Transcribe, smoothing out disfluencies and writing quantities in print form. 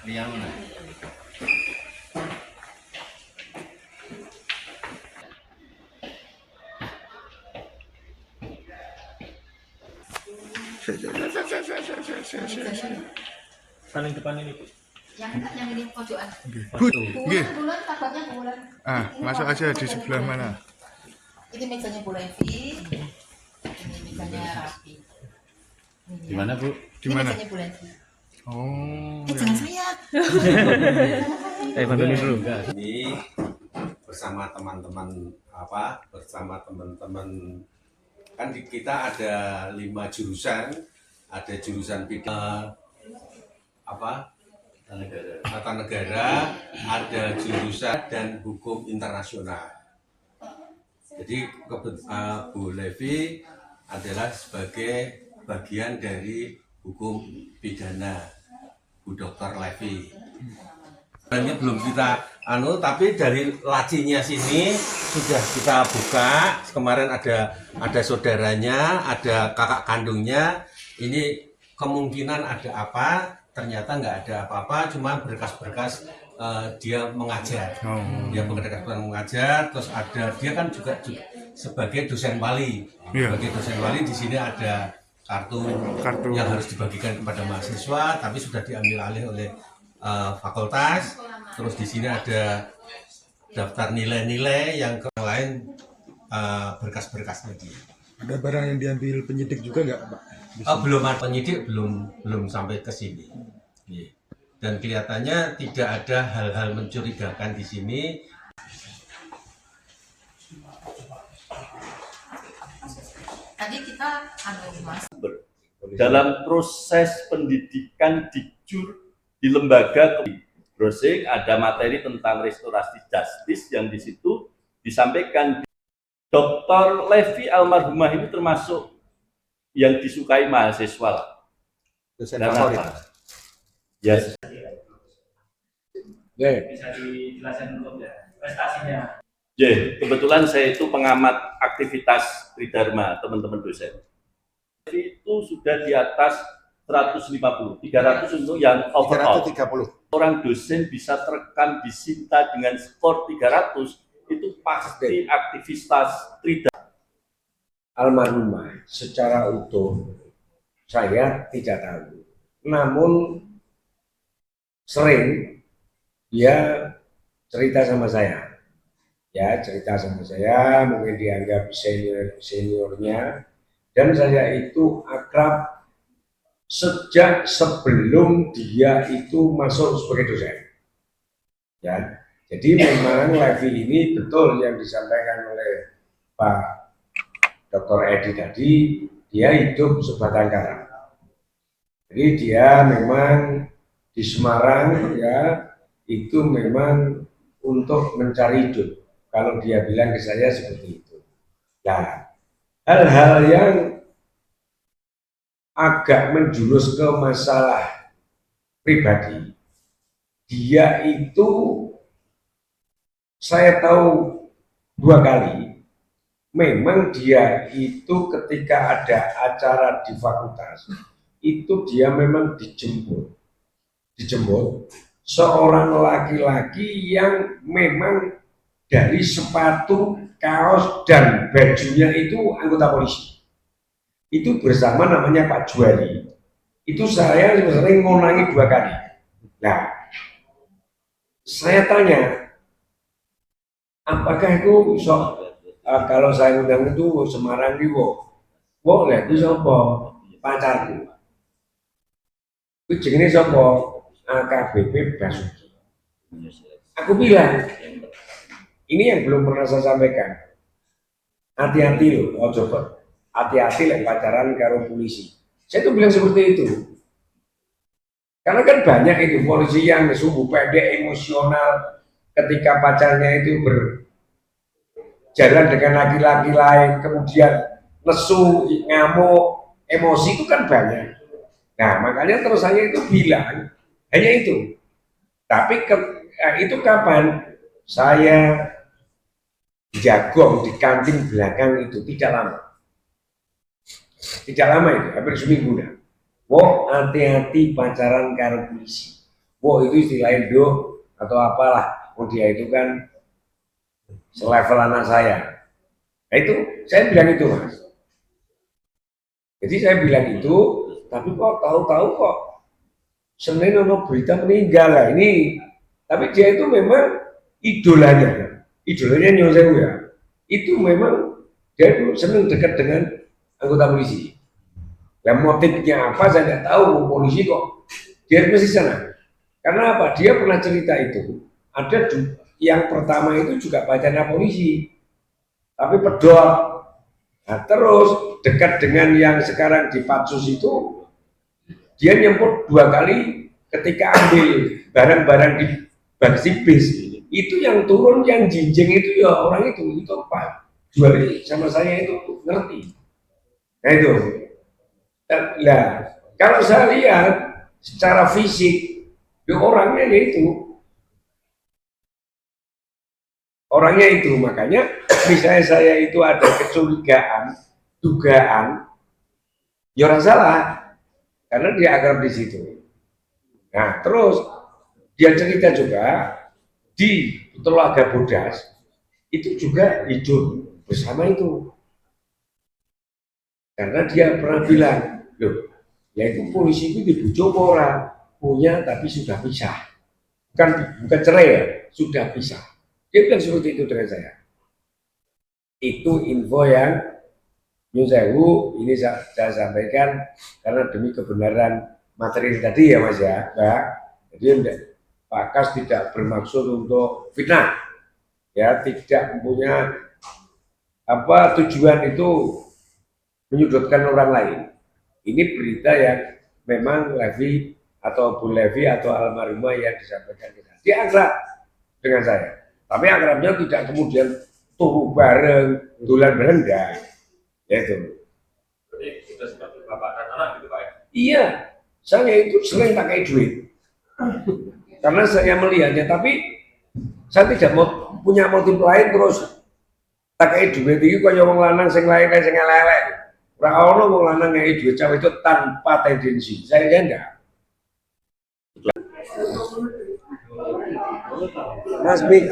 Liang mana? Paling depan ini, Bu. Yang ini pojokan. Good. Bulan takutnya bulan. Masuk aja di sebelah mana? Ini mejanya Bu Levi. Ini mejanya Rapi. Di mana, Bu? Di mana? Mejanya Bu Levi. Oh. Jangan saya. Bantuin dulu. Ini bersama teman-teman bersama teman-teman kan kita ada 5 jurusan, ada jurusan bidang tata negara, ada jurusan dan hukum internasional. Jadi Bu Levi adalah sebagai bagian dari hukum pidana, Bu Dr. Levi. Ini belum kita tapi dari lacinya sini sudah kita buka. Kemarin ada saudaranya, ada kakak kandungnya. Ini kemungkinan ada apa? Ternyata nggak ada apa-apa, cuma berkas-berkas dia mengajar. Dia berkas mengajar, terus dia kan juga sebagai dosen wali. Sebagai dosen wali di sini ada kartu yang harus dibagikan kepada mahasiswa, tapi sudah diambil alih oleh fakultas. Terus di sini ada daftar nilai-nilai yang lain, berkas-berkas lagi. Ada barang yang diambil penyidik juga nggak, Pak? Belum ada penyidik, belum sampai ke sini. Dan kelihatannya tidak ada hal-hal mencurigakan di sini. Tadi kita Mas. Dalam proses pendidikan di lembaga browsing ada materi tentang restorasi justice yang di situ disampaikan. Dr. Levi almarhumah ini termasuk yang disukai mahasiswa. Dosen favorit. Yes. Bisa dijelaskan untuk prestasinya. Kebetulan saya itu pengamat aktivitas Tridharma, teman-teman dosen. Itu sudah di atas 150, 300 untuk yang overall. 330. Orang dosen bisa terekam di Sinta dengan skor 300, itu pasti aktivitas Tridharma. Almarhumah secara utuh saya tidak tahu, namun sering dia cerita sama saya, mungkin dianggap seniornya, dan saya itu akrab sejak sebelum dia itu masuk sebagai dosen. Jadi memang Levi ini betul yang disampaikan oleh Pak Dr. Edi tadi, dia hidup sebatang kara. Jadi dia memang di Semarang itu memang untuk mencari hidup. Kalau dia bilang ke saya seperti itu. Nah, hal-hal yang agak menjurus ke masalah pribadi, dia itu saya tahu 2 kali. Memang dia itu ketika ada acara di fakultas, itu dia memang dijemput seorang laki-laki yang memang dari sepatu, kaos, dan bajunya itu anggota polisi. Itu bersama namanya Pak Juari. Itu saya sering ngonangi 2 kali. Nah, saya tanya, apakah itu kalau saya undang itu Semarang itu, itu siapa? Pacarku. Itu jenenge siapa? AKBP Basuki. Aku bilang, ini yang belum pernah saya sampaikan. Hati-hati loh, coba. Hati-hati lah pacaran karo polisi. Saya tuh bilang seperti itu. Karena kan banyak itu polisi yang sumbu pendek, emosional, ketika pacarnya itu berjalan dengan laki-laki lain, kemudian lesu, ngamuk, emosi, itu kan banyak. Nah, makanya terus saya itu bilang, hanya itu. Tapi itu kapan saya jagong di kantin belakang itu, tidak lama itu, hampir seminggu dah. Hati-hati pacaran karo polisi. Wah itu istilah Indo atau apalah, oh dia itu kan selevel anak saya. Nah itu saya bilang itu mas. Jadi saya bilang itu, tapi kok tahu-tahu kok Senin ono berita meninggal lah ini. Tapi dia itu memang idolanya Nyo Sewu ya. Itu memang dia itu senang dekat dengan anggota polisi. Dan motifnya apa saya tidak tahu, polisi kok dia mesti sana. Karena apa? Dia pernah cerita itu. Ada yang pertama itu juga pacarnya polisi, tapi pedot. Nah, terus dekat dengan yang sekarang di Patsus itu, dia nyemput 2 kali ketika ambil barang-barang di bagasi bis. Itu yang turun, yang jinjing itu ya orang itu Pak. Jual sama saya itu ngerti. Nah itu. Nah, kalau saya lihat secara fisik, orangnya itu makanya misalnya saya itu ada kecurigaan, dugaan, ya orang salah karena dia akrab di situ. Nah terus dia cerita juga di Telaga Bodas itu juga hidup bersama itu karena dia pernah bilang, loh, yaitu polisi itu di Bojopora punya tapi sudah pisah, bukan cerai ya, sudah pisah. Dia bilang seperti itu dengan saya. Itu info yang Nyo Sewu ini saya sampaikan karena demi kebenaran materi tadi ya mas ya, Mbak. Jadi Pak Kas tidak bermaksud untuk fitnah, ya tidak punya tujuan itu menyudutkan orang lain. Ini berita yang memang Levi atau Bu Levi atau almarhumah yang disampaikan kita. Dia akrab dengan saya. Tapi akrabnya tidak kemudian turu bareng, dolan bareng enggak. Ya itu. Jadi sudah seperti bapak dan anak gitu Pak ya? Iya, saya itu sering pakai duit. Karena saya melihatnya, tapi saya tidak mau punya motif lain terus pakai duit itu kaya wong lanang sing lain sing elek. Ora ono wong lanang ngei duit cawe itu tanpa tendensi. Saya enggak. Mas Bik,